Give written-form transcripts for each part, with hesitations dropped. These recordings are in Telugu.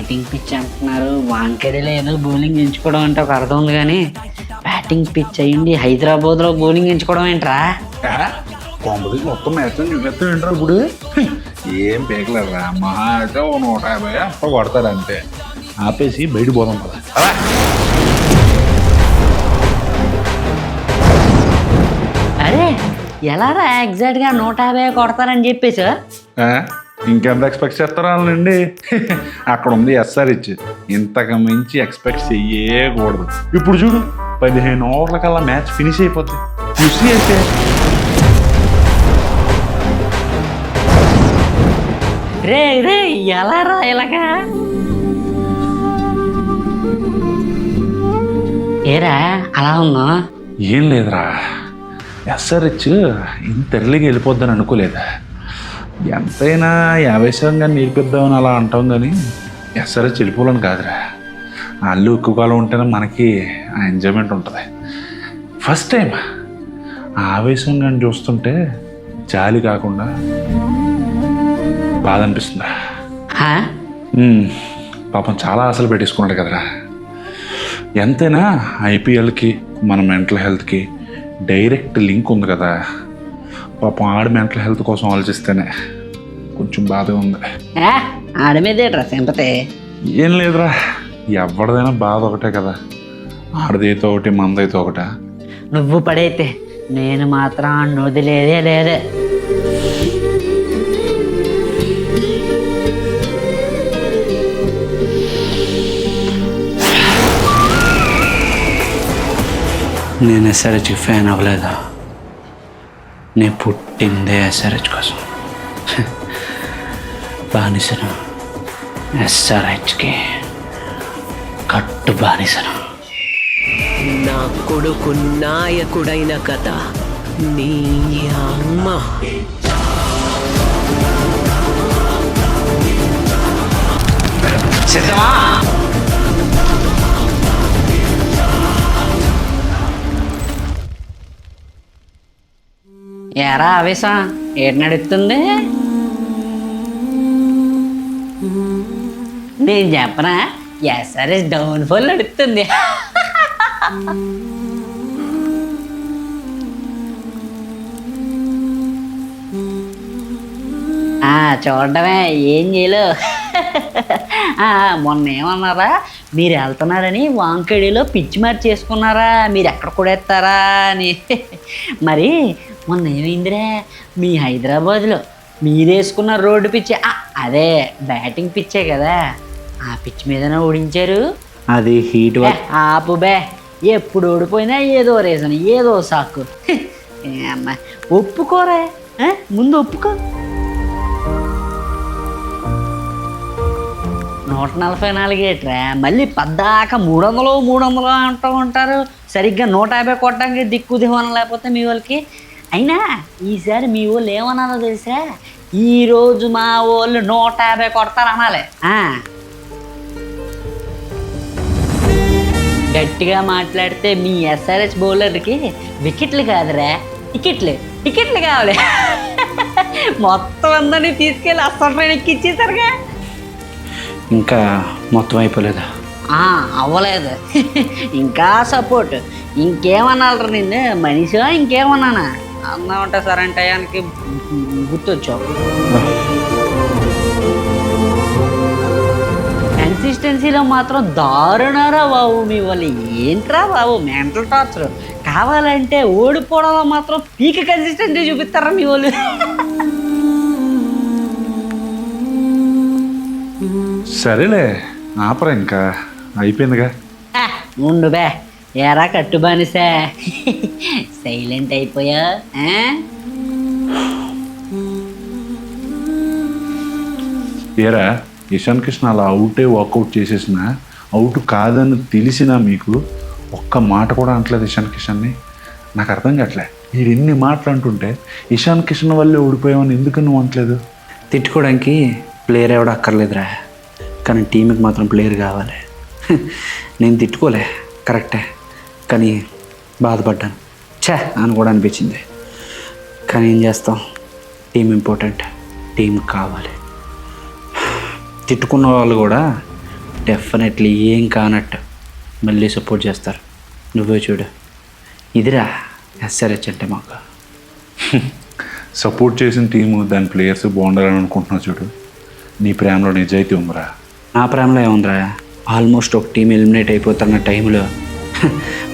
బ్యాటింగ్ పిచ్ అంటున్నారు. వాంకెడలో ఏదో బౌలింగ్ ఎంచుకోవడం అంటే ఒక అర్థం ఉంది, కానీ బ్యాటింగ్ పిచ్ అయ్యింది హైదరాబాద్లో బౌలింగ్ ఎంచుకోవడం ఏంట్రా? కొంపది మొత్తం మ్యాచ్ చూపెత్తాం ఏంట్రా ఇప్పుడు? ఏం పేకలేదురా, మహా అయితే 150 అప్ప కొడతారు అంతే. ఆపేసి బయట పోదాం కదా. అరే ఎలారా ఎగ్జాక్ట్గా 150 కొడతారని చెప్పేసి? ఇంకెంత ఎక్స్పెక్ట్ చేస్తారా వాళ్ళండి? అక్కడ ఉంది SRH, ఇంతకు మించి ఎక్స్పెక్ట్ చెయ్యకూడదు. ఇప్పుడు చూడు 15 ఓవర్ల కల్లా మ్యాచ్ ఫినిష్ అయిపోతుంది. ఖుషి అయితే రే రే ఎలా రా ఇలాగా? ఏరా అలా ఉన్నా? ఏం లేదురా, SRH ఇంత ఎర్లీగా వెళ్ళిపోద్దని అనుకోలేదు. ఎంతైనా 50 శాతంగా నేర్పిద్దామని అలా అంటాం, కానీ SRH వెళ్ళిపోవాలని కాదురా. వాళ్ళు ఎక్కువ కాలం ఉంటేనే మనకి ఆ ఎంజాయ్మెంట్ ఉంటుంది. ఫస్ట్ టైం ఆవేశంగా చూస్తుంటే జాలి కాకుండా బాధ అనిపిస్తుందా? పాపం చాలా ఆశలు పెట్టేసుకున్నాడు కదరా. ఎంతైనా IPLకి మన మెంటల్ హెల్త్కి డైరెక్ట్ లింక్ ఉంది కదా. పాపం ఆడి మెంటల్ హెల్త్ కోసం ఆలోచిస్తేనే కొంచెం బాధగా ఉంది. ఆడి మీదేట్రా సింపతి? ఏం లేదురా, ఎవరిదైనా బాధ ఒకటే కదా. ఆడదైతే ఒకటి, మనదైతే ఒకట. నువ్వు పడైతే నేను మాత్రం వదిలేదే లేదే. నేను SRHకి ఫ్యాన్ అవ్వలేదా? నేను పుట్టిందే SRH కోసం. బానిసను, SRHకి కట్టు బానిసను. నా కొడుకు నాయకుడైన కథ నీ అమ్మ. సిద్ధమా? ఎరా ఆవేశం ఏడు నడుస్తుంది? నేను చెప్పనా, SRH డౌన్ఫాల్ నడుస్తుంది. చూడటమే, ఏం చేయలు. మొన్న ఏమన్నారా, మీరు వెళ్తున్నారని వాంకేడిలో పిచ్చి మరి చేసుకున్నారా, మీరు ఎక్కడ కొడేస్తారా అని. మరి మొన్న ఏమైందిరా, మీ హైదరాబాద్లో మీరు వేసుకున్న రోడ్డు పిచ్చి, అదే బ్యాటింగ్ పిచ్చే కదా, ఆ పిచ్ మీదనే ఓడించారు. అది హీట్. ఆపు బే, ఎప్పుడు ఓడిపోయినా ఏదో రీజన్, ఏదో సాకు. అమ్మా ఒప్పుకోరా, ముందు ఒప్పుకో. 144 ఏట్రా, మళ్ళీ పద్దాక 300 అంటూ ఉంటారు. సరిగ్గా 150 కొట్టడానికి దిక్కు దివానం లేకపోతే మీ వాళ్ళకి. అయినా ఈసారి మీ వాళ్ళు ఏమన్నారో తెలుసా, ఈరోజు మా వాళ్ళు 150 కొడతారు అనాలి. గట్టిగా మాట్లాడితే మీ SRH బౌలర్కి వికెట్లు కాదురా, టికెట్లు కావాలి. మొత్తం అందరినీ తీసుకెళ్ళి అసలు ట్రైన్ ఎక్కిచ్చేసరిగా. ఇంకా మొత్తం అయిపోలేదా? అవ్వలేదు. ఇంకా సపోర్ట్. ఇంకేమన్నారా నిన్ను, మనిషా ఇంకేమన్నానా? అన్నా ఉంటా సరే అంటే టయానికి గుర్తొచ్చావు. కన్సిస్టెన్సీలో మాత్రం దారుణారా బాబు మీ వాళ్ళు. ఏంట్రా బాబు మెంటల్ టార్చర్. కావాలంటే ఓడిపోవడంలో మాత్రం పీక కన్సిస్టెన్సీ చూపిస్తారా మీ వాళ్ళు. సరేలే ఆపరా, ఇంకా అయిపోయిందిగా. ఉండు బే, ఎరా కట్టుబానిసా సైలెంట్ అయిపోయా? ఏరా, ఇషాన్ కిషన్ అలా అవుటే వాకౌట్ చేసేసిన, అవుట్ కాదని తెలిసినా మీకు ఒక్క మాట కూడా అంటలేదు ఇషాన్ కిషన్ని. నాకు అర్థం కావట్లే, వీడు ఎన్ని మాటలు అంటుంటే ఇషాన్ కిషన్ వల్లే ఓడిపోయామని ఎందుకు నువ్వు అంటలేదు? తిట్టుకోవడానికి ప్లేయర్ ఎవడ అక్కర్లేదురా, కానీ టీంకి మాత్రం ప్లేయర్ కావాలి. నేను తిట్టుకోలే కరెక్టే, కానీ బాధపడ్డాను. అని కూడా అనిపించింది. కానీ ఏం చేస్తాం, టీం ఇంపార్టెంట్, టీం కావాలి. తిట్టుకున్న వాళ్ళు కూడా డెఫినెట్లీ ఏం కానట్టు మళ్ళీ సపోర్ట్ చేస్తారు. నువ్వే చూడు, ఇదిరా ఎస్ఆర్హెచ్ అంటే మాకు. సపోర్ట్ చేసిన టీము దాని ప్లేయర్స్ బాగుండాలని అనుకుంటున్నావు చూడు. నీ ప్రేమలో నిజాయితీ ఉందిరా. నా ప్రేమలో ఏముందిరా, ఆల్మోస్ట్ ఒక టీం ఎలిమినేట్ అయిపోతున్న టైంలో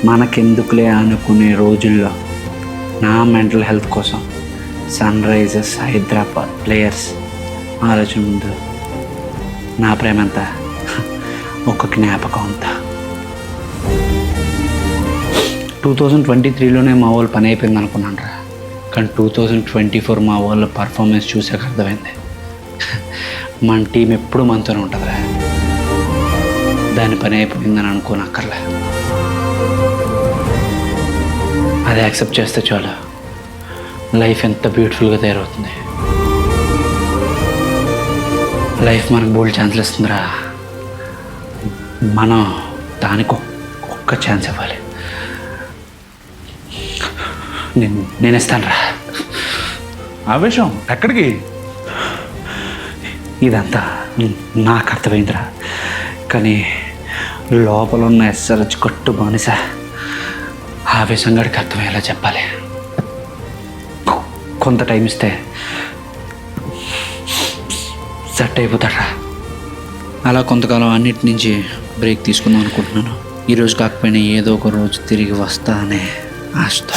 మనకెందుకులే అనుకునే రోజుల్లో నా మెంటల్ హెల్త్ కోసం సన్ రైజర్స్ హైదరాబాద్ ప్లేయర్స్ ఆలోచన ముందు నా ప్రేమ అంతా ఒక జ్ఞాపకం అంతా. 2023లోనే మా వాళ్ళు పని అయిపోయింది అనుకున్నాను రా, కానీ 2024 మా వాళ్ళ పర్ఫార్మెన్స్ చూసాక అర్థమైంది మన టీం ఎప్పుడు మనతోనే ఉంటుందిరా. దాని పని అయిపోయిందని అనుకోనక్కర్లే, అది యాక్సెప్ట్ చేస్తే చాలు లైఫ్ ఎంత బ్యూటిఫుల్గా తయారవుతుంది. లైఫ్ మనకు బోల్డ్ ఛాన్స్లు ఇస్తుందిరా, మనం దానికి ఒక్క ఛాన్స్ ఇవ్వాలి. నేను ఇస్తాను రా. ఆవేశం ఎక్కడికి? ఇదంతా నాకు అర్థమైందిరా, కానీ లోపల ఉన్న ఎస్ఆర్హెచ్ కట్టు బానిస ఆవేశంగాడికి అర్థమయ్యేలా చెప్పాలి. కొంత టైం ఇస్తే సెట్ అయిపోతాడ్రా. అలా కొంతకాలం అన్నిటి నుంచి బ్రేక్ తీసుకుందాం అనుకుంటున్నాను. ఈరోజు కాకపోయినా ఏదో ఒక రోజు తిరిగి వస్తా అనే ఆశతో.